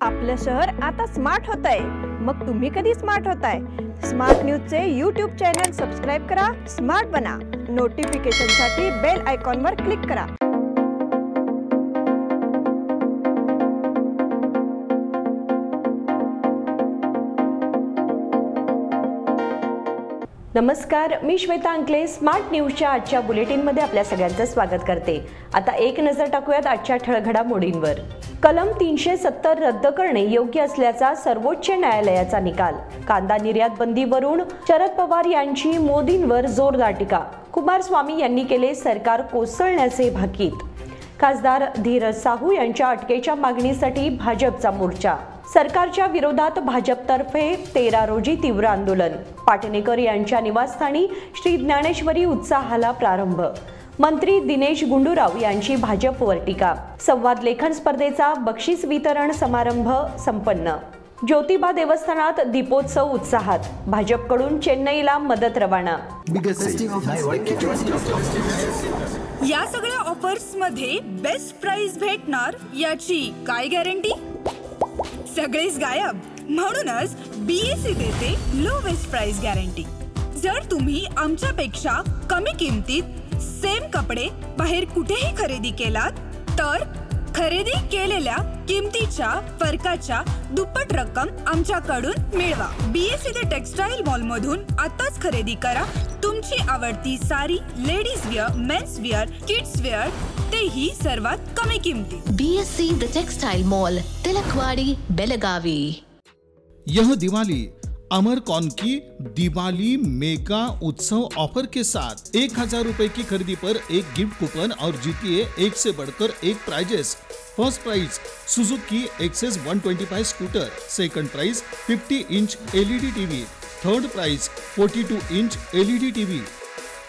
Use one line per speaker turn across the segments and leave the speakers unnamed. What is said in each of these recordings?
आपलं शहर आता स्मार्ट होतंय। मग तुम्ही कधी स्मार्ट होताय? स्मार्ट न्यूजचे YouTube चॅनल सबस्क्राइब करा, स्मार्ट बना। नोटिफिकेशनसाठी बेल आयकॉनवर क्लिक करा।
नमस्कार, मी श्वेता अंकले स्मार्ट न्यूजच्या आजच्या बुलेटिनमध्ये आपल्या सगळ्यांचं स्वागत करते। आता एक नजर टाकूयात आजच्या ठळक घडामोडींवर। कलम 370 रद्द करणे योग्य असल्याचा सर्वोच्च न्यायालयाचा निकाल। कांदा निर्यात बंदीवरून शरद पवार यांची मोदींवर जोरदार टीका। कुमारस्वामी यांनी केले सरकार कोसळण्याचे भाकीत। खासदार धीरज साहू यांच्या अटकेच्या मागणीसाठी भाजपचा मोर्चा। सरकारच्या विरोधात भाजपतर्फे 13 रोजी तीव्र आंदोलन। पाटणेकर यांच्या निवासस्थानी श्री ज्ञानेश्वरी उत्सवाला प्रारंभ। मंत्री दिनेश गुंडूराव यांची भाजपवर टीका। संवाद लेखन स्पर्धेचा बक्षीस वितरण समारंभ संपन्न। ज्योतिबा देवस्थानात दीपोत्सव उत्साहात। भाजपकडून चेन्नईला मदत रवाना।
या सगळ्या ऑफर्स मध्ये बेस्ट प्राइस भेटणार याची काय गॅरंटी? सगळेच गायब। म्हणूनच BSE देते लोवेस्ट प्राइस गॅरंटी। जर तुम्ही आमच्यापेक्षा कमी किमतीत सेम कपडे बाहेर कुठेही खरेदी केलात तर खरेदी केलेल्या किमतीच्या फरकाच्या दुप्पट रक्कम आमच्याकडून मिळवा। BSE द टेक्सटाईल मॉल मधून आताच खरेदी करा तुमची आवडती sari, ladies wear, mens wear, kids wear, तेही सर्वात कमी किमतीत।
BSE the textile mall, Tilakwadi, Belagavi.
यह दिवाली अमरकॉन की दिवाली मेगा उत्सव ऑफर के साथ 1000 रुपए की खरीदी पर एक गिफ्ट कूपन और जीतिए एक से बढ़कर एक prizes. First prize Suzuki Access 125 scooter, second prize 50 inch LED TV, third prize 42 inch LED TV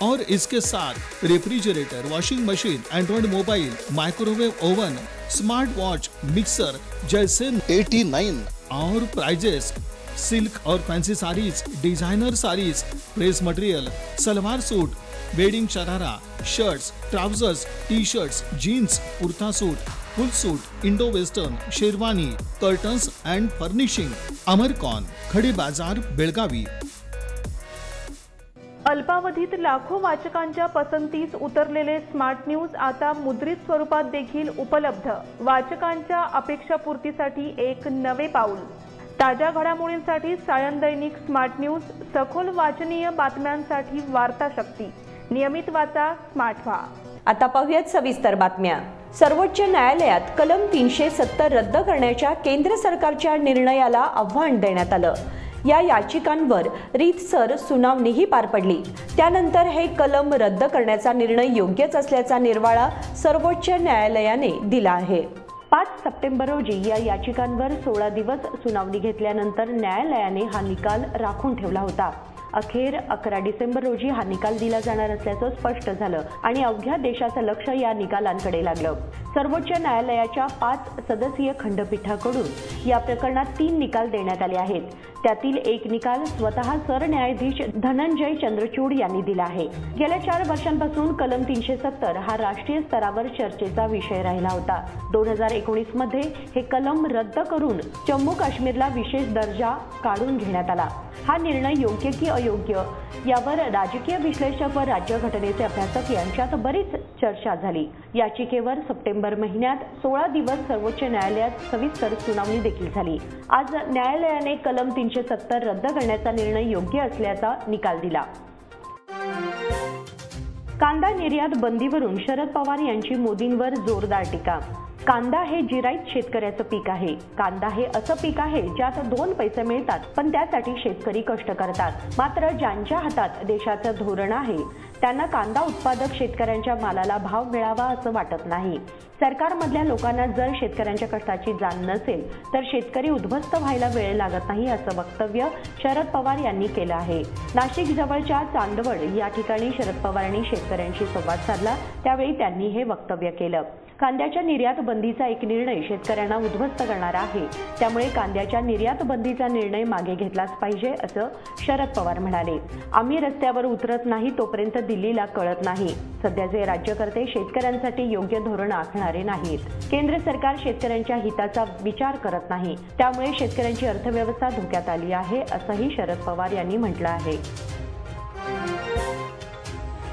और इसके साथ refrigerator, washing machine, Android mobile, microwave oven, smart watch, mixer जैसे 89 और प्राइजेस। सिल्क और fancy saris, designer saris, press material, salwar suit, wedding sharara, shirts, trousers, T-shirts, jeans, kurta suit, full suit, Indo western, sherwani, curtains and furnishing. अमरकॉन, खडी बाजार, बेळगावी।
अल्पावधीत लाखो वाचकांच्या पसंतीस उतरलेले स्मार्ट न्यूज आता मुद्रित स्वरूपात देखील उपलब्ध। वाचकांच्या अपेक्षापूर्तीसाठी एक नवे पाऊल। ताज्या घडामोडींसाठी सायन दैनिक स्मार्ट न्यूज, सखोल वाचनीय बातम्यांसाठी वार्ता शक्ती। नियमित वाचा, स्मार्ट व्हा।
आता पाहूयात सविस्तर बातम्या। सर्वोच्च न्यायालयात कलम 370 रद्द करण्याच्या केंद्र सरकारच्या निर्णयाला आव्हान देण्यात आलं। या याचिकांवर रीतसर सुनावणीही पार पडली। त्यानंतर हे कलम रद्द करण्याचा निर्णय योग्यच असल्याचा निर्वाळा सर्वोच्च न्यायालयाने दिला आहे। 5 सप्टेंबर रोजी या याचिकांवर 16 दिवस सुनावणी घेतल्यानंतर न्यायालयाने हा निकाल राखून ठेवला होता। अखेर 11 डिसेंबर रोजी हा निकाल दिला जाणार असल्याचं स्पष्ट झालं आणि अवघ्या देशाचं लक्ष या निकालांकडे लागलं। सर्वोच्च न्यायालयाच्या 5 सदस्यीय खंडपीठाकडून या प्रकरणात 3 निकाल देण्यात आले आहेत। त्यातील एक निकाल स्वतः सरन्यायाधीश धनंजय चंद्रचूड यांनी दिला आहे। गेल्या 4 वर्षांपासून कलम 370 हा राष्ट्रीय स्तरावर चर्चेचा विषय राहिला होता। 2019 मध्ये हे कलम रद्द करून जम्मू काश्मीरला विशेष दर्जा काढून घेण्यात आला। हा निर्णय योग्य की अयोग्य यावर राजकीय विश्लेषक व राज्यघटनेचे अभ्यासक यांच्यात बरीच चर्चा झाली। याचिकेवर सप्टेंबर महिन्यात 16 दिवस सर्वोच्च न्यायालयात सविस्तर सुनावणी देखील झाली। आज न्यायालयाने कलम 370 रद्द करण्याचा निर्णय योग्य असल्याचा निकाल दिला। कांदा निर्यात बंदीवरून शरद पवार यांची मोदींवर जोरदार टीका। कांदा हे जिरायत शेतकऱ्याचं पीक आहे। कांदा हे असं पीक आहे ज्यात 2 पैसे मिळतात, पण त्यासाठी शेतकरी कष्ट करतात। मात्र ज्यांच्या हातात देशाचं धोरण आहे त्यांना कांदा उत्पादक शेतकऱ्यांच्या मालाला भाव मिळावा असं वाटत नाही। सरकारमधल्या लोकांना जर शेतकऱ्यांच्या कष्टाची जाण नसेल तर शेतकरी उद्ध्वस्त व्हायला वेळ लागत नाही असं वक्तव्य शरद पवार यांनी केलं आहे। नाशिक जवळच्या चांदवड या ठिकाणी शरद पवारांनी शेतकऱ्यांशी संवाद साधला, त्यावेळी त्यांनी हे वक्तव्य केलं। कांद्याच्या निर्यात बंदीचा एक निर्णय शेतकऱ्यांना उद्ध्वस्त करणारा आहे, त्यामुळे कांद्याच्या निर्यात बंदीचा निर्णय मागे घेतलाच पाहिजे असं शरद पवार म्हणाले। आम्ही रस्त्यावर उतरत नाही तोपर्यंत दिल्लीला कळत नाही. सध्याचे राज्यकर्ते शेतकऱ्यांसाठी योग्य धोरण आखणारे नाहीत. केंद्र सरकार शेतकऱ्यांच्या हिताचा विचार करत नाही. त्यामुळे शेतकऱ्यांची अर्थव्यवस्था धोक्यात आली आहे, असंही शरद पवार यांनी म्हटलं आहे.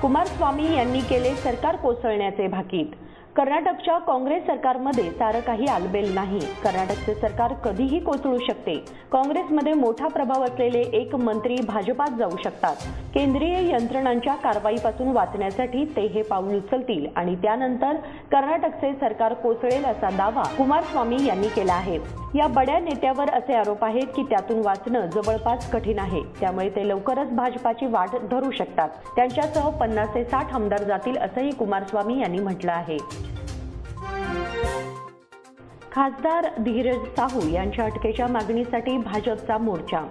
कुमारस्वामी यांनी केले सरकार कोसळण्याचे भाकीत. कर्नाटकच्या काँग्रेस सरकारमध्ये सारं काही आलबेल नाही. कर्नाटकचे सरकार कधीही कोसळू शकते. काँग्रेसमध्ये मोठा प्रभाव असलेले एक मंत्री भाजपात जाऊ शकतात. केंद्रीय यंत्रणांच्या कारवाईपासून वाचण्यासाठी ते हे पाऊल उचलतील आणि त्यानंतर कर्नाटकचे सरकार कोसळेल असा दावा कुमारस्वामी यांनी केला आहे. या बड्या नेत्यावर असे आरोप आहेत की त्यातून वाचणं जवळपास कठीण आहे. त्यामुळे ते लवकरच भाजपाची वाट धरू शकतात. त्यांच्यासह 50 ते 60 आमदार जातील असंही कुमारस्वामी यांनी म्हटलं आहे. खासदार धीरज साहू यांच्या अटकेच्या मागणीसाठी भाजपचा मोर्चा.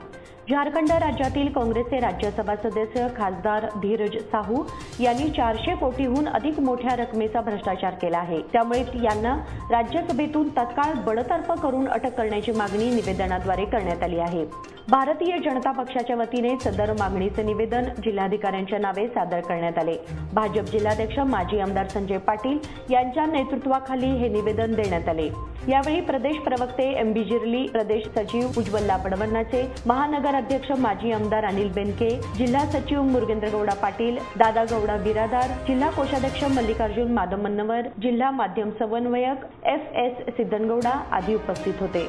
झारखंड राज्यातील काँग्रेसचे राज्यसभा सदस्य खासदार धीरज साहू यांनी 400 कोटीहून अधिक मोठ्या रकमेचा भ्रष्टाचार केला आहे. त्यामुळे यांना राज्यसभेतून तत्काळ बडतर्फ करून अटक करण्याची मागणी निवेदनाद्वारे करण्यात आली आहे. भारतीय जनता पक्षाच्या वतीने सदर मागणीचे निवेदन जिल्हाधिकाऱ्यांच्या नावे सादर करण्यात आले. भाजप जिल्हाध्यक्ष माजी आमदार संजय पाटील यांच्या नेतृत्वाखाली हे निवेदन देण्यात आले. यावेळी प्रदेश प्रवक्ते MB जिर्ली, प्रदेश सचिव उज्ज्वला पडवन्नाचे, महानगर अध्यक्ष माजी आमदार अनिल बेनके, जिल्हा सचिव मुरगेंद्र गौडा पाटील, दादा गौडा बिरादार, जिल्हा कोषाध्यक्ष मल्लिकार्जुन माधव मन्नवर, जिल्हा माध्यम समन्वयक FS सिद्धनगौडा आदी उपस्थित होते.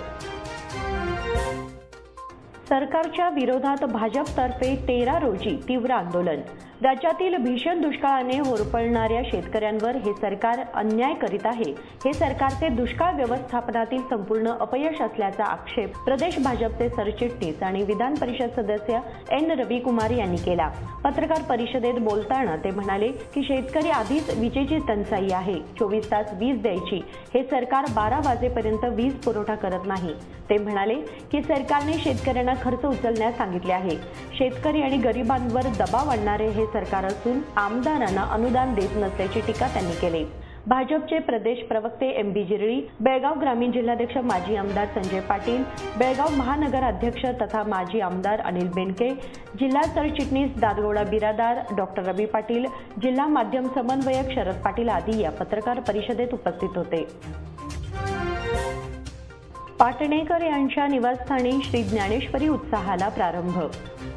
सरकारच्या विरोधात भाजपतर्फे 13 रोजी तीव्र आंदोलन. राज्यातील भीषण दुष्काळाने होरपळणाऱ्या शेतकऱ्यांवर हे सरकार अन्याय करीत आहे. हे सरकारचे दुष्काळ व्यवस्थापनातील संपूर्ण अपयश असल्याचा आक्षेप प्रदेश भाजपचे सरचिटणीस आणि विधान परिषद सदस्य N रविकुमार यांनी केला. पत्रकार परिषदेत बोलताना ते म्हणाले की शेतकरी आधीच विजेची टंचाई आहे. 24 तास वीज द्यायची. हे सरकार 12 वाजेपर्यंत वीज पुरवठा करत नाही. ते म्हणाले की सरकारने शेतकऱ्यांना खर्च उचलण्यास सांगितले आहे. शेतकरी आणि गरिबांवर दबाव आणणारे हे सरकार असून आमदारांना अनुदान देत नसल्याची टीका त्यांनी केली. भाजपचे प्रदेश प्रवक्ते MB जिर्ली, बेळगाव ग्रामीण जिल्हाध्यक्ष माजी आमदार संजय पाटील, बेळगाव महानगर अध्यक्ष तथा माजी आमदार अनिल बेनके, जिल्हा सरचिटणीस दादगौडा बिरादार, डॉ. रवी पाटील, जिल्हा माध्यम समन्वयक शरद पाटील आदी या पत्रकार परिषदेत उपस्थित होते. पाटणेकर यांच्या निवासस्थानी श्री ज्ञानेश्वरी उत्साहाला प्रारंभ.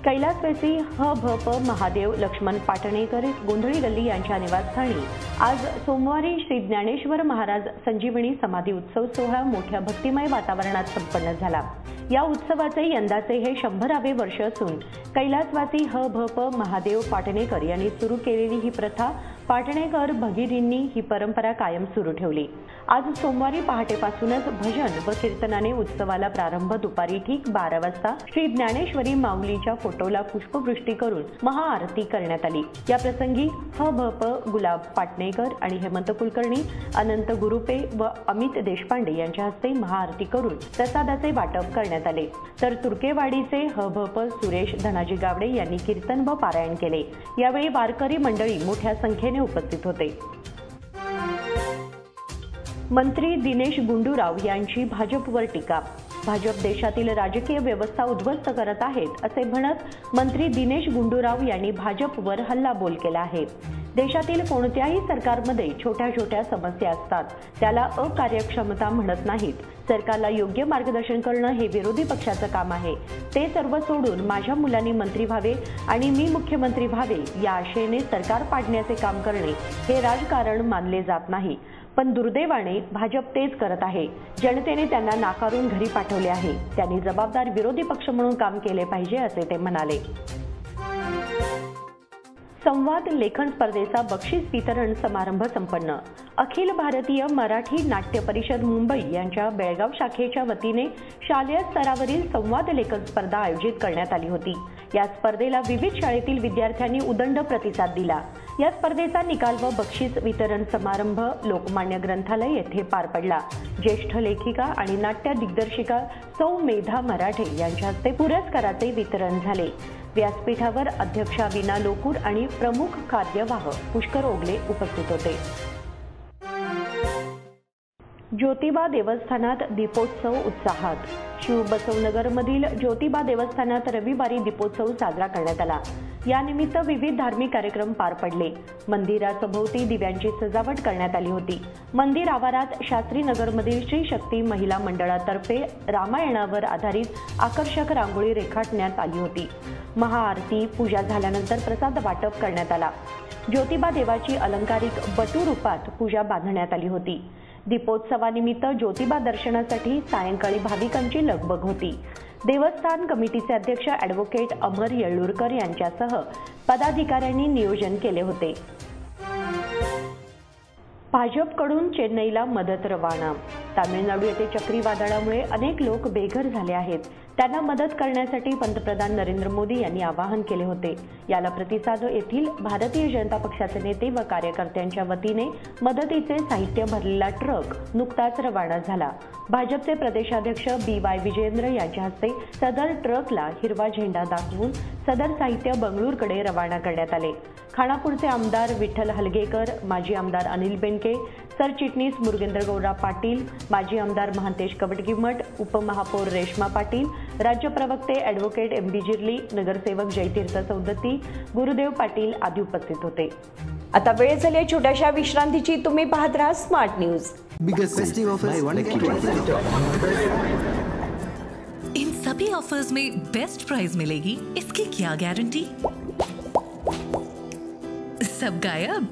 कैलासवासी ह.भ.प. महादेव लक्ष्मण पाटणेकर गोंधळी गल्ली यांच्या निवासस्थानी आज सोमवारी श्री ज्ञानेश्वर महाराज संजीवनी समाधी उत्सव सोहळा मोठ्या भक्तिमय वातावरणात संपन्न झाला. या उत्सवाचे यंदाचे हे 100वे वर्ष असून कैलासवासी ह.भ.प. महादेव पाटणेकर यांनी सुरू केलेली ही प्रथा पाटणेकर भगिनींनी ही परंपरा कायम सुरू ठेवली. आज सोमवारी पहाटेपासूनच भजन व कीर्तनाने उत्सवाला प्रारंभ. दुपारी ठीक 12 वाजता श्री ज्ञानेश्वरी माऊलीच्या फोटोला पुष्पवृष्टी करून महाआरती करण्यात आली. या प्रसंगी ह.भ.प. गुलाब पाटणेकर आणि हेमंत कुलकर्णी, अनंत गुरुपे व अमित देशपांडे यांच्या हस्ते महाआरती करून प्रसादाचे वाटप करण्यात आले. तर तुर्केवाडीचे ह.भ.प. सुरेश धनाजी गावडे यांनी कीर्तन व पारायण केले. यावेळी वारकरी मंडळी मोठ्या संख्येने उपस्थित होते. मंत्री दिनेश गुंडूराव यांची भाजपवर टीका. भाजप देशातील राजकीय व्यवस्था उद्ध्वस्त करत आहेत असे म्हणत मंत्री दिनेश गुंडूराव यांनी भाजपवर हल्लाबोल केला आहे. देशातील कोणत्याही सरकारमध्ये छोट्या छोट्या समस्या असतात. त्याला अकार्यक्षमता म्हणत नाहीत. सरकारला योग्य मार्गदर्शन करणं हे विरोधी पक्षाचं काम आहे. ते सर्व सोडून माझ्या मुलांनी मंत्री व्हावे आणि मी मुख्यमंत्री व्हावे या आशेने सरकार पाडण्याचे काम करणे हे राजकारण मानले जात नाही. पण दुर्दैवाने भाजप तेच करत आहे. जनतेने त्यांना नाकारून घरी पाठवले आहे. त्यांनी जबाबदार विरोधी पक्ष म्हणून काम केले पाहिजे असे ते म्हणाले. संवाद लेखन स्पर्धेचा बक्षीस वितरण समारंभ संपन्न. अखिल भारतीय मराठी नाट्य परिषद मुंबई यांच्या बेळगाव शाखेच्या वतीने शालेय स्तरावरील संवाद लेखन स्पर्धा आयोजित करण्यात आली होती. या स्पर्धेला विविध शाळेतील विद्यार्थ्यांनी उदंड प्रतिसाद दिला. या स्पर्धेचा निकाल व बक्षीस वितरण समारंभ लोकमान्य ग्रंथालय येथे पार पडला. ज्येष्ठ लेखिका आणि नाट्य दिग्दर्शिका सौ मेधा मराठे यांच्या हस्ते पुरस्काराचे वितरण झाले. व्यासपीठावर अध्यक्षा विना लोकूर आणि प्रमुख कार्यवाह पुष्कर ओगले उपस्थित होते. ज्योतिबा देवस्थानात दीपोत्सव उत्साहात. शिवबसवनगरमधील ज्योतिबा देवस्थानात रविवारी दीपोत्सव साजरा करण्यात आला. यानिमित्त विविध धार्मिक कार्यक्रम पार पडले. मंदिरासभोवती दिव्यांची सजावट करण्यात आली होती. मंदिर आवारात शास्त्रीनगरमधील श्री शक्ती महिला मंडळातर्फे रामायणावर आधारित आकर्षक रांगोळी रेखाटण्यात आली होती. महाआरती पूजा झाल्यानंतर प्रसाद वाटप करण्यात आला. ज्योतिबा देवाची अलंकारिक बटू रूपात पूजा बांधण्यात आली होती. दीपोत्सवानिमित्त ज्योतिबा दर्शनासाठी सायंकाळी भाविकांची लगबग होती. देवस्थान कमिटीचे अध्यक्ष ॲडव्होकेट अमर येळ्ळूरकर यांच्यासह पदाधिकाऱ्यांनी नियोजन केले होते. भाजपकडून चेन्नईला मदत रवाना. तामिळनाडू येथे चक्रीवादळामुळे अनेक लोक बेघर झाले आहेत. त्यांना मदत करण्यासाठी पंतप्रधान नरेंद्र मोदी यांनी आवाहन केले होते. याला प्रतिसाद येथील भारतीय जनता पक्षाचे नेते व कार्यकर्त्यांच्या वतीने मदतीचे साहित्य भरलेला ट्रक नुकताच रवाना झाला. भाजपचे प्रदेशाध्यक्ष BY विजेंद्र यांच्या हस्ते सदर ट्रकला हिरवा झेंडा दाखवून सदर साहित्य बंगळूरकडे रवाना करण्यात आले. खानापूरचे आमदार विठ्ठल हलगेकर, माजी आमदार अनिल बेनके, सरचिटणीस मुरगेंद्र गौरा पाटील, माजी आमदार महांतेश कवटगीमठ, उपमहापौर रेश्मा पाटील, राज्य प्रवक्ते ॲडव्होकेट MB जिर्ली, नगरसेवक जयतीर्थ सौदत्ती, गुरुदेव पाटील आदी उपस्थित होते. आता वेळ झाली छोट्याशा विश्रांतीची. तुम्ही पाहत राहा स्मार्ट न्यूज.
इन सभी ऑफर्स में बेस्ट प्राइस मिलेगी, इसकी क्या गारंटी? सब गायब,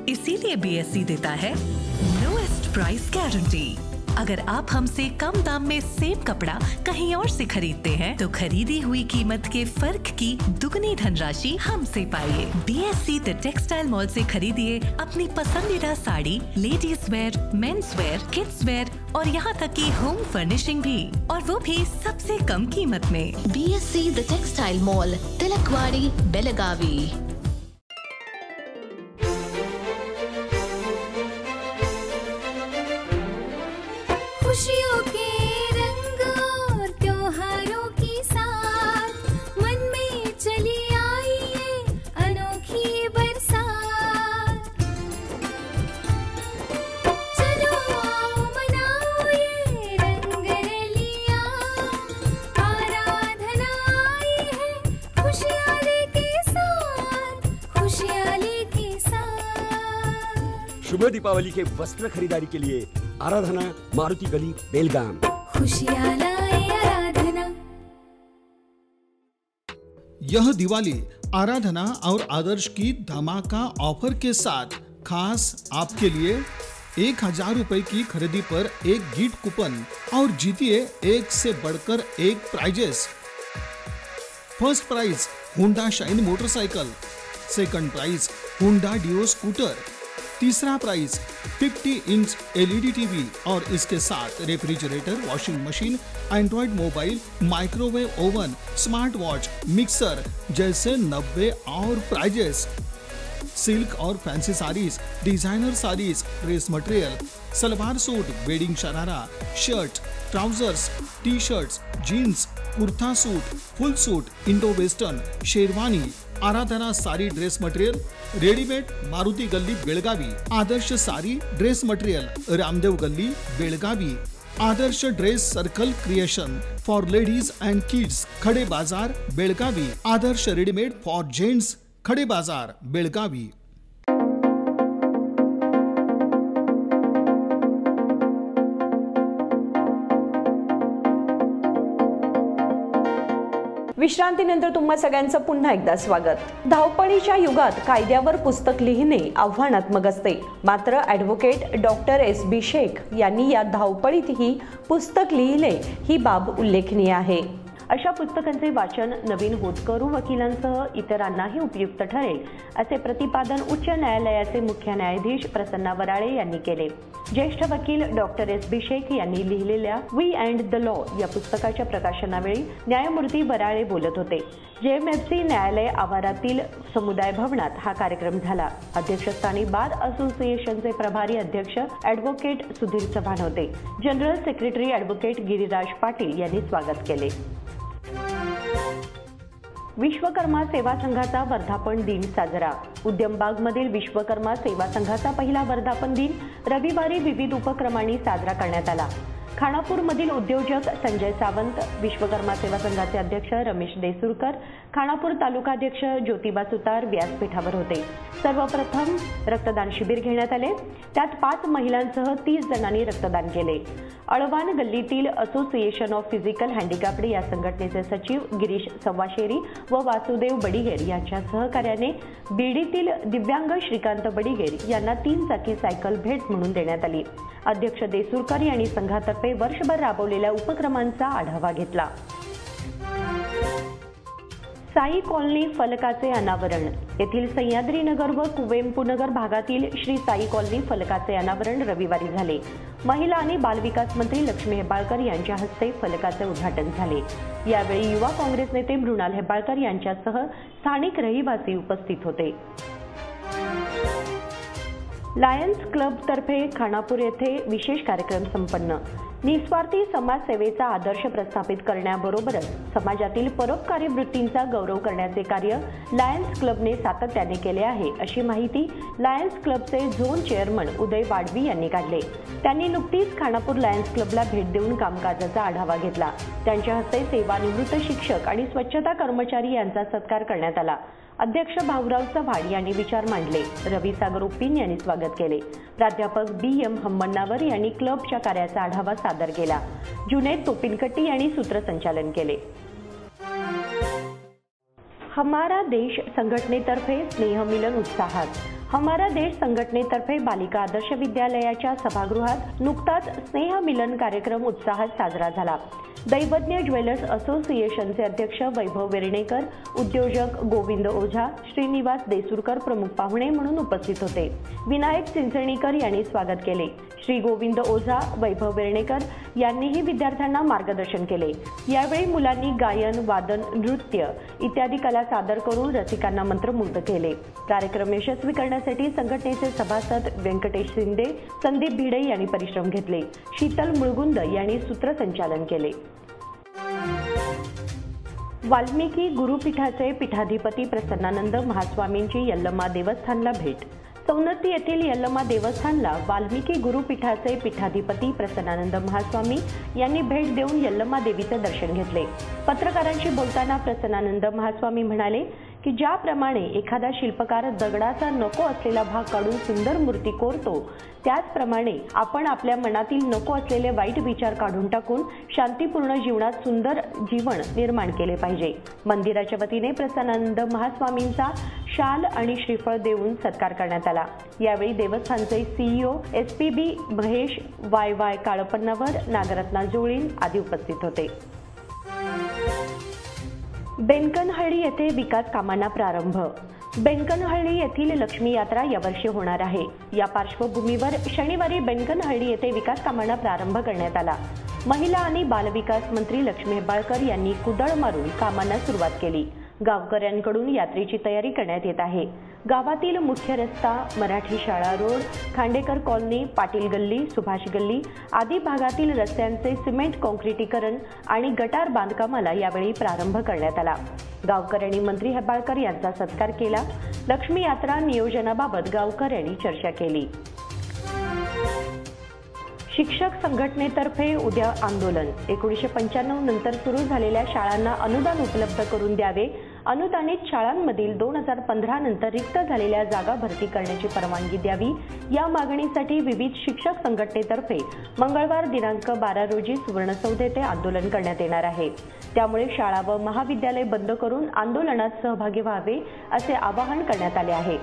इसीलिए BSC देता है लोएस्ट प्राइस गारंटी. अगर आप हमसे कम दाम में सेम कपड़ा कहीं और से खरीदते हैं तो खरीदी हुई कीमत के फर्क की दुगनी धनराशि हमसे पाइए. BSC द टेक्सटाइल मॉल से खरीदिए अपनी पसंदीदा sari, ladies wear, mens wear, kids wear और यहाँ तक की होम फर्निशिंग भी, और वो भी सबसे कम कीमत में.
BSC the textile mall, Tilakwadi, Belagavi.
खुशियों के रंग और त्योहारों की साथ मन में चली आई है अनोखी बरसात. चलो आओ मनाओ ये रंग रलियां, आराधना आई है खुशियाँ लेके साथ, खुशियाँ लेके साथ.
शुभ दीपावली के वस्त्र खरीदारी के लिए आराधना, मारुति गली, बेलगाम.
खुशियाँ लाए आराधना.
यह दिवाली आराधना और आदर्श की धमाका ऑफर के साथ खास आपके लिए 1000 रुपए की खरीदी पर एक गिफ्ट कूपन और जीतिए एक से बढ़कर एक prizes. First prize Honda Shine motorcycle, second prize Honda Dio scooter, तीसरा प्राइज 50 इंच LED TV और इसके साथ refrigerator, washing machine, Android mobile, microwave oven, smart watch, mixer जैसे 90 और प्राइजेस. सिल्क और fancy saris, designer saris, dress material, salwar suit, wedding sharara, shirt, trousers, T-shirts, jeans, kurta suit, full suit, Indo western, sherwani, Aradhana sari dress material, readymade, Maruti Galli Belagavi. Adarsh sari dress material, Ramdev Galli Belagavi. Adarsh dress circle creation for ladies and kids, Khade Bazar Belagavi. Adarsh readymade for gents, Khade Bazar Belagavi.
विश्रांतीनंतर तुम्हा सगळ्यांचं पुन्हा एकदा स्वागत. धावपळीच्या युगात कायद्यावर पुस्तक लिहिणे आव्हानात्मक असते. मात्र ॲडव्होकेट डॉक्टर SB शेख यांनी या धावपळीतही पुस्तक लिहिले ही बाब उल्लेखनीय आहे. अशा पुस्तकांचे वाचन नवीन होतकरू वकिलांसह इतरांनाही उपयुक्त ठरेल असे प्रतिपादन उच्च न्यायालयाचे मुख्य न्यायाधीश प्रसन्ना वराळे यांनी केले. ज्येष्ठ वकील डॉक्टर SB शेख यांनी लिहिलेल्या वी अँड द लॉ या पुस्तकाच्या प्रकाशनावेळी न्यायमूर्ती वराळे बोलत होते. JMFC न्यायालय आवारातील समुदाय भवनात हा कार्यक्रम झाला. अध्यक्षस्थानी बार असोसिएशनचे प्रभारी अध्यक्ष ॲडव्होकेट सुधीर चव्हाण होते. General secretary advocate Giriraj Patil यांनी स्वागत केले. विश्वकर्मा सेवा संघाचा वर्धापन दिन साजरा. उद्यमबागमधील विश्वकर्मा सेवा संघाचा पहिला वर्धापन दिन रविवारी विविध उपक्रमांनी साजरा करण्यात आला. खानापूरमधील उद्योजक संजय सावंत, विश्वकर्मा सेवा संघाचे अध्यक्ष रमेश देसूरकर, खानापूर तालुकाध्यक्ष ज्योतिबा सुतार व्यासपीठावर होते. सर्वप्रथम रक्तदान शिबिर घेण्यात आले. त्यात 5 महिलांसह 30 जणांनी रक्तदान केले. अळवान गल्लीतील असोसिएशन ऑफ फिजिकल हँडिकॅप्ड या संघटनेचे सचिव गिरीश सव्वाशेरी व वासुदेव बडिगेर यांच्या सहकार्याने बीडीतील दिव्यांग श्रीकांत बडिगेर यांना 3 चाकी सायकल भेट म्हणून देण्यात आली. अध्यक्ष देसूरकर यांनी संघातर्फे वर्षभर राबवलेल्या उपक्रमांचा आढावा घेतला. साई कॉलनी फलकाचे अनावरण. येथील सह्याद्रीनगर व कुवेंपूनगर भागातील श्री साई कॉलनी फलकाचे अनावरण रविवारी झाले. महिला आणि बालविकास मंत्री लक्ष्मी हेब्बाळकर यांच्या हस्ते फलकाचे उद्घाटन झाले. यावेळी युवा काँग्रेस नेते मृणाल हेब्बाळकर यांच्यासह स्थानिक रहिवासी उपस्थित होते. लायन्स क्लबतर्फे खानापूर येथे विशेष कार्यक्रम संपन्न. निस्वार्थी समाजसेवेचा आदर्श प्रस्थापित करण्याबरोबरच समाजातील परोपकारी वृत्तींचा गौरव करण्याचे कार्य लायन्स क्लबने सातत्याने केले आहे, अशी माहिती लायन्स क्लबचे झोन चेअरमन उदय वाडवी यांनी काढले. त्यांनी नुकतीच खानापूर लायन्स क्लबला भेट देऊन कामकाजाचा आढावा घेतला. त्यांच्या हस्ते सेवानिवृत्त शिक्षक आणि स्वच्छता कर्मचारी यांचा सत्कार करण्यात आला. अध्यक्ष भाऊराव चव्हाण यांनी विचार मांडले. रवी सागर उप्पीन यांनी स्वागत केले. प्राध्यापक BM हम्मण्णावर यांनी क्लबच्या कार्याचा आढावा सादर केला. जुनैद तोपिनकट्टी यांनी सूत्रसंचालन केले. हमारा देश संघटनेतर्फे स्नेहमिलन उत्साहात. हमारा देश संघटनेतर्फे बालिका आदर्श विद्यालयाच्या सभागृहात नुकताच स्नेहमिलन कार्यक्रम उत्साहात साजरा झाला. दैवज्ञ ज्वेलर्स असोसिएशनचे अध्यक्ष वैभव वेर्णेकर, उद्योजक गोविंद ओझा, श्रीनिवास देसूरकर प्रमुख पाहुणे म्हणून उपस्थित होते. विनायक चिंचणीकर यांनी स्वागत केले. श्री गोविंद ओझा, वैभव वेर्णेकर यांनीही विद्यार्थ्यांना मार्गदर्शन केले. यावेळी मुलांनी गायन, वादन, नृत्य इत्यादी कला सादर करून रसिकांना मंत्रमुग्ध केले. कार्यक्रम यशस्वी करण्यासाठी संघटनेचे सभासद व्यंकटेश शिंदे, संदीप भिडे यांनी परिश्रम घेतले. शीतल मुळगुंद यांनी सूत्रसंचालन केले. वाल्मिकी गुरुपीठाचे पीठाधिपती प्रसन्नानंद महास्वामींची यल्लमा देवस्थानला भेट. सौनत्ती येथील यल्लमा देवस्थानला वाल्मिकी गुरुपीठाचे पीठाधिपती प्रसन्नानंद महास्वामी यांनी भेट देऊन यल्लमा देवीचे दर्शन घेतले. पत्रकारांशी बोलताना प्रसन्नानंद महास्वामी म्हणाले की ज्याप्रमाणे एखादा शिल्पकार दगडाचा नको असलेला भाग काढून सुंदर मूर्ती कोरतो, त्याचप्रमाणे आपण आपल्या मनातील नको असलेले वाईट विचार काढून टाकून शांतीपूर्ण जीवनात सुंदर जीवन निर्माण केले पाहिजे. मंदिराच्या वतीने प्रसन्नानंद महास्वामींचा शाल आणि श्रीफळ देऊन सत्कार करण्यात आला. यावेळी देवस्थानचे CEO SPB Mahesh, YY काळपन्नावर, Nagarathna जोळीन आदी उपस्थित होते. बेनकनहळ्ळी येथे विकास कामांना प्रारंभ. बेनकनहळ्ळी येथील लक्ष्मी यात्रा यावर्षी होणार आहे. या पार्श्वभूमीवर शनिवारी बेनकनहळ्ळी येथे विकास कामांना प्रारंभ करण्यात आला. महिला आणि बालविकास मंत्री लक्ष्मी हेब्बाळकर यांनी कुदळ मारून कामांना सुरुवात केली. गावकऱ्यांकडून यात्रेची तयारी करण्यात येत आहे. गावातील मुख्य रस्ता, मराठी शाळा रोड, खांडेकर कॉलनी, पाटील गल्ली, सुभाष गल्ली आदी भागातील रस्त्यांचे सिमेंट काँक्रिटीकरण आणि गटार बांधकामाला यावेळी प्रारंभ करण्यात आला. गावकऱ्यांनी मंत्री हेब्बाळकर यांचा सत्कार केला. लक्ष्मी यात्रा नियोजनाबाबत गावकऱ्यांनी चर्चा केली. शिक्षक संघटनेतर्फे उद्या आंदोलन. 1995 नंतर सुरू झालेल्या शाळांना अनुदान उपलब्ध करून द्यावे. अनुदानित शाळांमधील 2015 नंतर रिक्त झालेल्या जागा भरती करण्याची परवानगी द्यावी. या मागणीसाठी विविध शिक्षक संघटनेतर्फे मंगळवार दिनांक 12 रोजी सुवर्णसौध येथे आंदोलन करण्यात येणार आहे. त्यामुळे शाळा व महाविद्यालय बंद करून आंदोलनात सहभागी व्हावे असे आवाहन करण्यात आले आहे.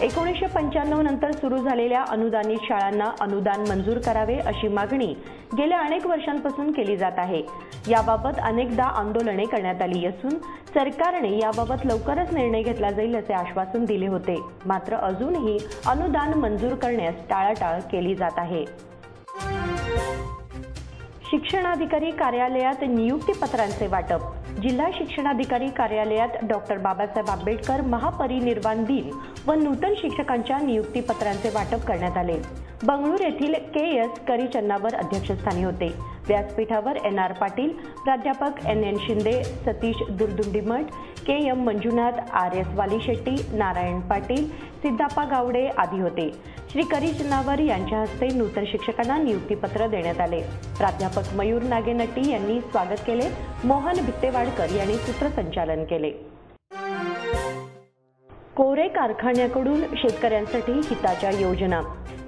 1995 नंतर सुरू झालेल्या अनुदानित शाळांना अनुदान मंजूर करावे अशी मागणी गेल्या अनेक वर्षांपासून केली जात आहे. याबाबत अनेकदा आंदोलने करण्यात आली असून सरकारने याबाबत लवकरच निर्णय घेतला जाईल असे आश्वासन दिले होते. मात्र अजूनही अनुदान मंजूर करण्यास टाळाटाळ केली जात आहे. शिक्षणाधिकारी कार्यालयात नियुक्तीपत्रांचे वाटप. जिल्हा शिक्षणाधिकारी कार्यालयात डॉक्टर बाबासाहेब आंबेडकर महापरिनिर्वाण दिन व नूतन शिक्षकांच्या नियुक्तीपत्रांचे वाटप करण्यात आले. बंगळूर येथील KS करीचन्नावर अध्यक्षस्थानी होते. व्यासपीठावर NR पाटील, प्राध्यापक NN Shinde, Satish दुर्दुंडीमठ, KM Manjunath, RS वालीशेट्टी, Narayan Patil, सिद्धाप्पा Gawade आदी होते. श्री करीश नावर यांच्या हस्ते नूतन शिक्षकांना नियुक्तीपत्र देण्यात आले. प्राध्यापक मयूर नागेनट्टी यांनी स्वागत केले. मोहन भित्तेवाडकर यांनी सूत्रसंचालन केले. कोरे कारखान्याकडून शेतकऱ्यांसाठी हिताच्या योजना.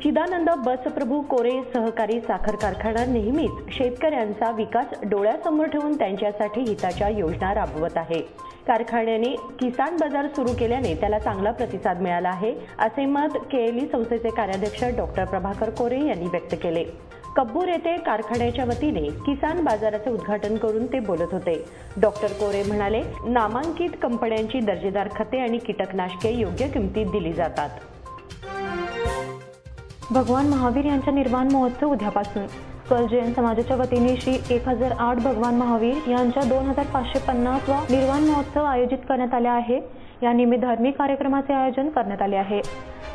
चिदानंद बसप्रभू कोरे सहकारी साखर कारखाना नेहमीच शेतकऱ्यांचा विकास डोळ्यासमोर ठेवून त्यांच्यासाठी हिताच्या योजना राबवत आहे. कारखान्याने किसान बाजार सुरू केल्याने त्याला चांगला प्रतिसाद मिळाला आहे, असे मत KLE संस्थेचे कार्याध्यक्ष डॉक्टर प्रभाकर कोरे यांनी व्यक्त केले. कब्बूर येथे कारखान्याच्या वतीने किसान बाजाराचे उद्घाटन करून ते बोलत होते. डॉक्टर कोरे म्हणाले, नामांकित कंपन्यांची दर्जेदार खते आणि कीटकनाशके योग्य किमतीत दिली जातात.
भगवान महावीर यांचा निर्वाण महोत्सव उद्यापासून. कल जैन समाजाच्या वतीने श्री 1008 भगवान महावीर यांच्या 2550वा निर्वाण महोत्सव आयोजित करण्यात आला आहे. यानिमित्त धार्मिक कार्यक्रमाचे आयोजन करण्यात आले आहे.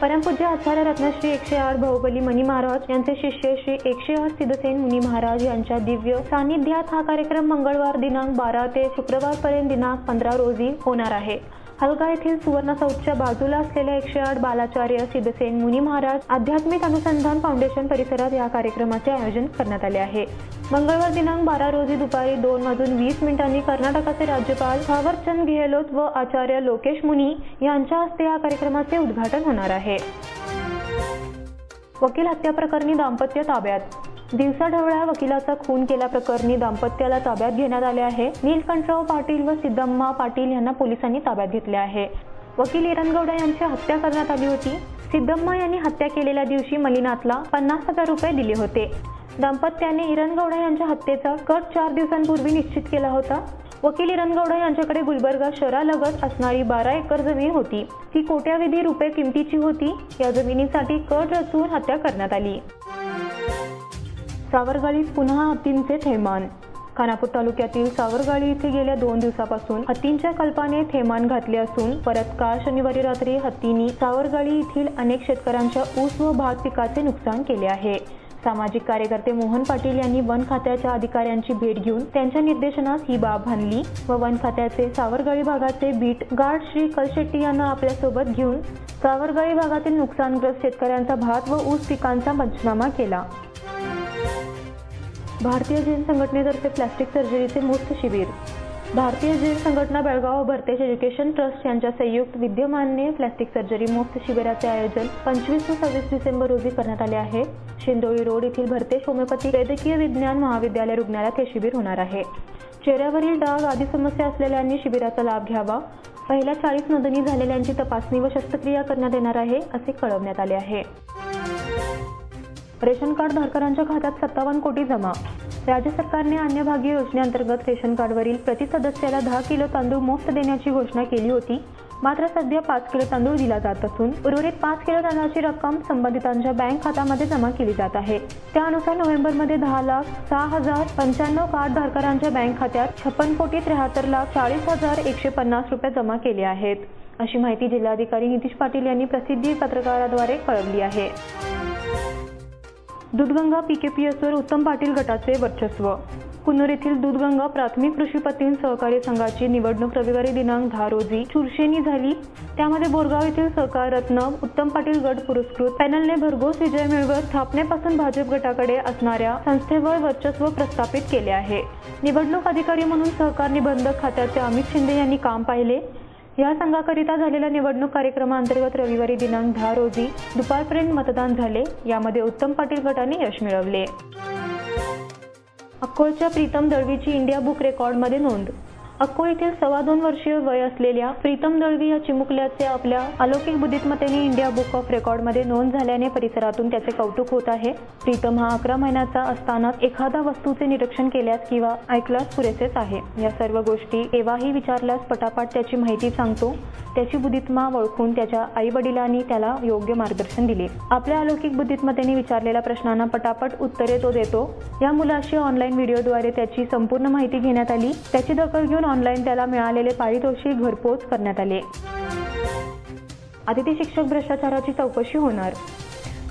परमपूज्य आचार्य रत्नश्री 108 बाहुबली मनी महाराज यांचे शिष्य श्री 108 सिद्धसेन मुनी महाराज यांच्या दिव्य सानिध्यात हा कार्यक्रम मंगळवार दिनांक 12 ते शुक्रवारपर्यंत दिनांक 15 रोजी होणार आहे. हलगा येथील सुवर्ण चौकच्या बाजूला असलेल्या 108 बालाचार्य सिद्धसेन मुनी महाराज आध्यात्मिक अनुसंधान फाउंडेशन परिसरात या कार्यक्रमाचे आयोजन करण्यात आले आहे. मंगळवार दिनांक 12 रोजी दुपारी 2:20 कर्नाटकाचे राज्यपाल थावरचंद गेहलोत व आचार्य लोकेश मुनी यांच्या हस्ते या कार्यक्रमाचे उद्घाटन होणार आहे. वकील हत्या प्रकरणी दाम्पत्य ताब्यात. दिवसाढवळ्या वकिलाचा खून केल्याप्रकरणी दाम्पत्याला ताब्यात घेण्यात आले आहे. नीलकंठराव पाटील व सिद्धम्मा पाटील यांना पोलिसांनी ताब्यात घेतले आहे. वकील इरणगौडा यांची हत्या करण्यात आली होती. सिद्धम्मा यांनी हत्या केलेल्या दिवशी मलिनाथला 50,000 रुपये दिले होते. दाम्पत्याने इरणगौडा यांच्या हत्येचा कट 4 दिवसांपूर्वी निश्चित केला होता. वकील इरणगौडा यांच्याकडे गुलबर्गा शहरालगत असणारी 12 एकर जमीन होती. ती कोट्यावधी रुपये किमतीची होती. या जमिनीसाठी कट रचून हत्या करण्यात आली. सावरगाळीत पुन्हा हत्तींचे थैमान. खानापूर तालुक्यातील सावरगाळी येथे गेल्या 2 दिवसापासून हत्तींच्या कल्पाने थैमान घातले असून परत काल शनिवारी रात्री हत्तींनी सावरगाळी येथील अनेक शेतकऱ्यांच्या ऊस व भात पिकाचे नुकसान केले आहे. सामाजिक कार्यकर्ते मोहन पाटील यांनी वन खात्याच्या अधिकाऱ्यांची भेट घेऊन त्यांच्या निर्देशनास ही बाब आणली व वन खात्याचे सावरगाळी भागाचे बीट गार्ड श्री कलशेट्टी यांना आपल्यासोबत घेऊन सावरगाळी भागातील नुकसानग्रस्त शेतकऱ्यांचा भात व ऊस पिकांचा पंचनामा केला. भारतीय जैन संघटनेतर्फे प्लास्टिक सर्जरीचे मुफ्त शिबिर. भारतीय जैन संघटना बेळगाव व भरतेज एज्युकेशन ट्रस्ट यांच्या संयुक्त विद्यमाने प्लास्टिक सर्जरी मुफ्त शिबिराचे आयोजन 25 व 26 डिसेंबर रोजी करण्यात आले आहे. शिंदोळी रोड येथील भरतेज होमिओपॅथी वैद्यकीय विज्ञान महाविद्यालय रुग्णालयात हे शिबिर होणार आहे. चेहऱ्यावरील डाग आदी समस्या असलेल्यांनी शिबिराचा लाभ घ्यावा. पहिल्या 40 नोंदणी झालेल्यांची तपासणी व शस्त्रक्रिया करण्यात येणार आहे, असे कळवण्यात आले आहे. रेशन कार्ड धारकांच्या खात्यात 57 कोटी जमा. राज्य सरकारने अन्य भाग्य योजनेअंतर्गत रेशन कार्डवरील प्रति सदस्याला 10 किलो तांदूळ मोफत देण्याची घोषणा केली होती. मात्र सध्या 5 किलो तांदूळ दिला जात असून उर्वरित 5 किलो तांदळाची रक्कम संबंधितांच्या बँक खात्यामध्ये जमा केली जात आहे. त्यानुसार नोव्हेंबरमध्ये 10,06,095 कार्ड धारकांच्या बँक खात्यात 56,73,40,150 रुपये जमा केले आहेत, अशी माहिती जिल्हाधिकारी नितीश पाटील यांनी प्रसिद्धी पत्रकाराद्वारे कळवली आहे. दूधगंगा PKPSवर उत्तम पाटील गटाचे वर्चस्व. कुन्नूर येथील दूधगंगा प्राथमिक कृषी पत्तीन सहकारी संघाची निवडणूक रविवारी दिनांक 10 रोजी चुरशेनी झाली. त्यामध्ये बोरगाव येथील सहकार रत्न उत्तम पाटील गट पुरस्कृत पॅनलने भरघोस विजय मिळवत स्थापनेपासून भाजप गटाकडे असणाऱ्या संस्थेवर वर्चस्व प्रस्थापित केले आहे. निवडणूक अधिकारी म्हणून सहकार निबंधक खात्याचे अमित शिंदे यांनी काम पाहिले. या संघाकरिता झालेल्या निवडणूक कार्यक्रमाअंतर्गत रविवारी दिनांक 10 रोजी दुपारपर्यंत मतदान झाले. यामध्ये उत्तम पाटील गटाने यश मिळवले. अक्कोळच्या प्रीतम दळवीची इंडिया बुक रेकॉर्डमध्ये नोंद. अक्कोळ येथील 2.25 वर्षीय वय असलेल्या प्रीतम दळवी या चिमुकल्याचे आपल्या अलौकिक बुद्धिमत्तेने इंडिया बुक ऑफ रेकॉर्डमध्ये नोंद झाल्याने परिसरातून त्याचे कौतुक होत आहे. प्रीतम हा 11 महिन्याचा असतानाच एखादा वस्तूचे निरीक्षण केल्यास किंवा ऐकल्यास पुरेसेच आहे. या सर्व गोष्टी केव्हाही विचारल्यास पटापट त्याची माहिती सांगतो. त्याची बुद्धिमत्ता ओळखून त्याच्या आई वडिलांनी त्याला योग्य मार्गदर्शन दिले. आपल्या अलौकिक बुद्धिमत्तेने विचारलेल्या प्रश्नांना पटापट उत्तरे तो देतो. या मुलाशी ऑनलाईन व्हिडिओद्वारे त्याची संपूर्ण माहिती घेण्यात आली. त्याची दखल घेऊन ऑनलाईन त्याला मिळालेले पारितोषिक घरपोच करण्यात आले. अतिथी शिक्षक भ्रष्टाचाराची चौकशी होणार.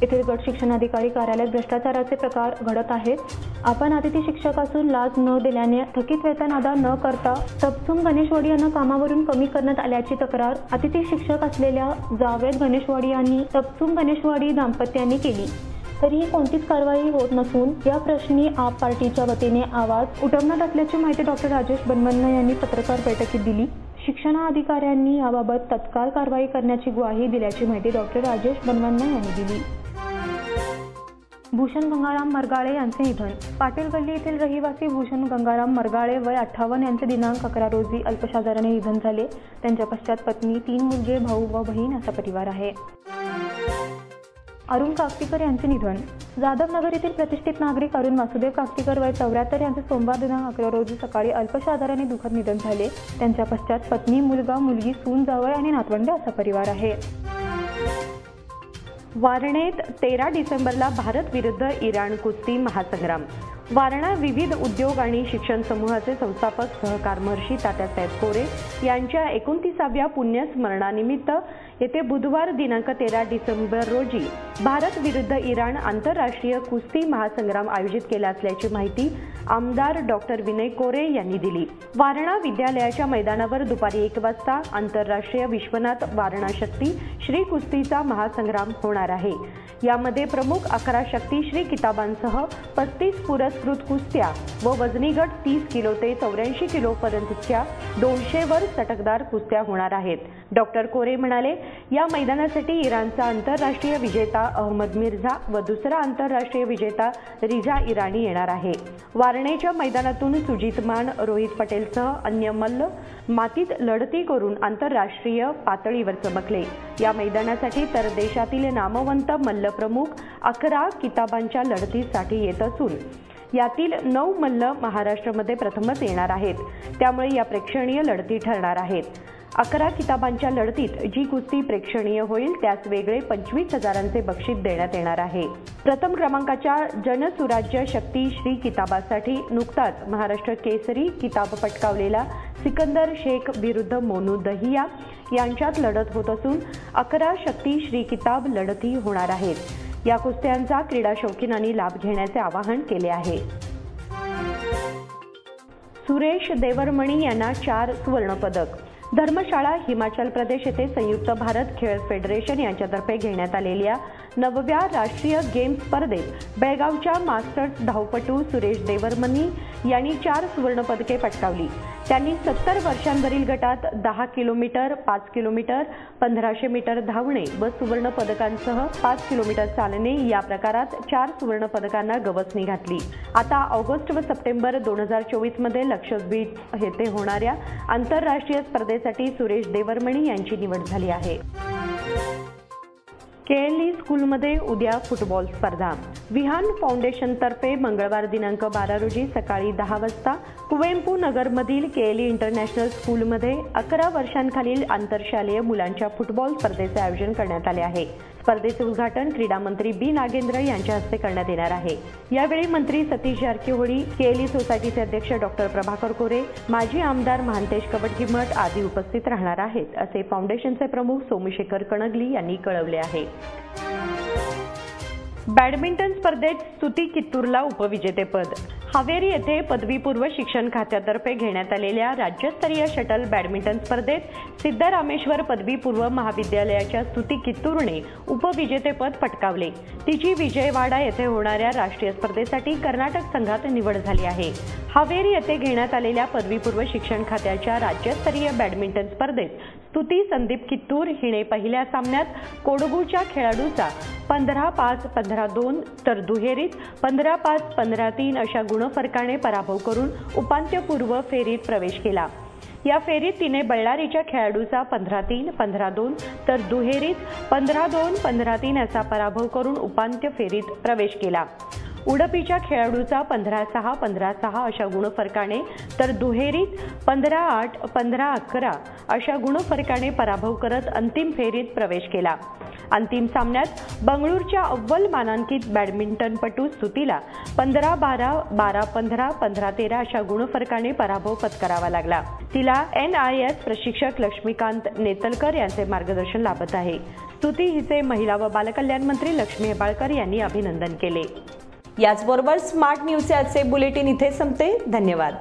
येथील गट शिक्षणाधिकारी कार्यालयात भ्रष्टाचाराचे प्रकार घडत आहेत. आपण अतिथी शिक्षक असून लाच न दिल्याने थकीत वेतन अदा न करता तपसुम गणेशवाडी यांना कामावरून कमी करण्यात आल्याची तक्रार अतिथी शिक्षक असलेल्या जावेद गणेशवाडी आणि तपसुम गणेशवाडी दाम्पत्यांनी केली. तरीही कोणतीच कारवाई होत नसून या प्रश्नी आप पार्टीच्या वतीने आवाज उठवण्यात असल्याची माहिती डॉक्टर राजेश बनवन्ना यांनी पत्रकार बैठकीत दिली. शिक्षणाधिकाऱ्यांनी याबाबत तत्काळ कारवाई करण्याची ग्वाही दिल्याची माहिती डॉक्टर राजेश बनवन्ना यांनी दिली. भूषण गंगाराम मरगाळे यांचे निधन. पाटील गल्ली येथील रहिवासी भूषण गंगाराम मरगाळे वय 58 यांचे दिनांक 11 रोजी अल्पशा आजाराने निधन झाले. त्यांच्या पश्चात पत्नी, 3 मुलगे, भाऊ व बहीण असा परिवार आहे. अरुण काकतीकर यांचे निधन. जाधवनगर येथील प्रतिष्ठित नागरिक अरुण वासुदेव काकतीकर वय 74 यांचे सोमवार दिनांक 11 रोजी सकाळी अल्पशा आजाराने दुःखद निधन झाले. त्यांच्या पश्चात पत्नी, मुलगा, मुलगी, सून, जावई आणि नातवंडे असा परिवार आहे.
वारणेत 13 डिसेंबरला भारत विरुद्ध इराण कुस्ती महासंग्राम. वारणा विविध उद्योग आणि शिक्षण समूहाचे संस्थापक सहकार महर्षी तात्यासाहेब कोरे यांच्या 29व्या पुण्यस्मरणानिमित्त येथे बुधवार दिनांक 13 डिसेंबर रोजी भारत विरुद्ध इराण आंतरराष्ट्रीय कुस्ती महासंग्राम आयोजित केला असल्याची माहिती आमदार डॉक्टर विनय कोरे यांनी दिली. वारणा विद्यालयाच्या मैदानावर दुपारी 1 वाजता आंतरराष्ट्रीय विश्वनाथ वारणा शक्ती श्री कुस्तीचा महासंग्राम होणार आहे. यामध्ये प्रमुख 11 शक्ती श्री किताबांसह 35 पुरस्कृत कुस्त्या व वजनी गट 30 किलो ते 84 किलो पर्यंतच्या 200 वर चटकदार कुस्त्या होणार आहेत. डॉक्टर कोरे म्हणाले, या मैदानासाठी इराणचा आंतरराष्ट्रीय विजेता अहमद मिर्झा व दुसरा आंतरराष्ट्रीय विजेता रिजा इराणी येणार आहे. वारणेच्या मैदानातून सुजित मान, रोहित पटेलसह अन्य मल्ल मातीत लढती करून आंतरराष्ट्रीय पातळीवर चमकले. या मैदानासाठी तर देशातील नामवंत मल्ल प्रमुख 11 किताबांच्या लढतीसाठी येत असून यातील 9 मल्ल महाराष्ट्रामध्ये प्रथमच येणार आहेत. त्यामुळे या प्रेक्षणीय लढती ठरणार आहेत. 11 किताबांच्या लढतीत जी कुस्ती प्रेक्षणीय होईल त्यास वेगळे 25,000चे बक्षीस देण्यात येणार आहे. प्रथम क्रमांकाच्या जनसुराज्य शक्ती श्री किताबासाठी नुकताच महाराष्ट्र केसरी किताब पटकावलेला सिकंदर शेख विरुद्ध मोनू दहिया यांच्यात लढत होत असून 11 शक्ती श्री किताब लढती होणार आहेत. या कुस्त्यांचा क्रीडा शौकीनांनी लाभ घेण्याचे आवाहन केले आहे. सुरेश देवरमणी यांना 4 सुवर्णपदक. धर्मशाळा हिमाचल प्रदेश येथे संयुक्त भारत खेळ फेडरेशन यांच्यातर्फे घेण्यात आलेल्या 9व्या राष्ट्रीय गेम्स स्पर्धेत बेळगावच्या मास्टर्स धावपटू सुरेश देवरमणी यांनी 4 सुवर्णपदके पटकावली. त्यांनी 70 वर्षांवरील गटात 10 किलोमीटर, 5 किलोमीटर, 1500 मीटर धावणे व सुवर्ण पदकांसह 5 किलोमीटर चालणे या प्रकारात 4 सुवर्ण पदकांना गवसणी घातली. आता ऑगस्ट व सप्टेंबर 2024 मध्ये लक्षद्वीप येथे होणाऱ्या आंतरराष्ट्रीय स्पर्धेसाठी सुरेश देवरमणी यांची निवड झाली आहे. केएलई स्कूलमध्ये उद्या फुटबॉल स्पर्धा. विहान फाउंडेशनतर्फे मंगळवार दिनांक 12 रोजी सकाळी 10 वाजता कुवेंपू नगरमधील केएलई इंटरनॅशनल स्कूलमध्ये 11 वर्षांखालील आंतरशालेय मुलांच्या फुटबॉल स्पर्धेचे आयोजन करण्यात आले आहे. स्पर्धेचे उद्घाटन क्रीडा मंत्री बी नागेंद्र यांच्या हस्ते करण्यात येणार आहे. यावेळी मंत्री सतीश जारकीहोळी, केएलई सोसायटीचे अध्यक्ष डॉक्टर प्रभाकर कोरे, माजी आमदार महांतेश कवटगीमठ आदी उपस्थित राहणार आहेत, असे फाउंडेशनचे प्रमुख सोमशेखर कणगली यांनी कळवले आहे. बॅडमिंटन स्पर्धेत स्तुती कित्तूरला उपविजेतेपद. हावेरी येथे पदवीपूर्व शिक्षण खात्यातर्फे घेण्यात आलेल्या राज्यस्तरीय शटल बॅडमिंटन स्पर्धेत सिद्धरामेश्वर पदवीपूर्व महाविद्यालयाच्या स्तुती कित्तूरने उपविजेतेपद पटकावले. तिची विजयवाडा येथे होणाऱ्या राष्ट्रीय स्पर्धेसाठी कर्नाटक संघात निवड झाली आहे. हावेरी येथे घेण्यात आलेल्या पदवीपूर्व शिक्षण खात्याच्या राज्यस्तरीय बॅडमिंटन स्पर्धेत स्तुती संदीप कित्तूर हिने पहिल्या सामन्यात कोडगूच्या खेळाडूचा 15-5, 15-2 तर दुहेरीत 15-5, 15-3 अशा गुणफरकाने पराभव करून उपांत्यपूर्व फेरीत प्रवेश केला. या फेरीत तिने बळ्ळारीच्या खेळाडूचा 15-3, 15-2 तर दुहेरीत 15-2, 15-3 असा पराभव करून उपांत्य फेरीत प्रवेश केला. उडपीच्या खेळाडूचा 15-6, 15-6 अशा गुणफरकाने तर दुहेरीत 15-8, 15-11 अशा गुणफरकाने पराभव करत अंतिम फेरीत प्रवेश केला. अंतिम सामन्यात बंगळूरच्या अव्वल मानांकित बॅडमिंटनपटू स्तुतीला 15-12, 12-15, 15-13 अशा गुणफरकाने पराभव पत्करावा लागला. तिला NIS प्रशिक्षक लक्ष्मीकांत नेतलकर यांचे मार्गदर्शन लाभत आहे. स्तुती हिचे महिला व बालकल्याण मंत्री लक्ष्मी हेबाळकर यांनी अभिनंदन केले. याचबरोबर स्मार्ट न्यूजचे आजचे बुलेटिन इथे संपते. धन्यवाद.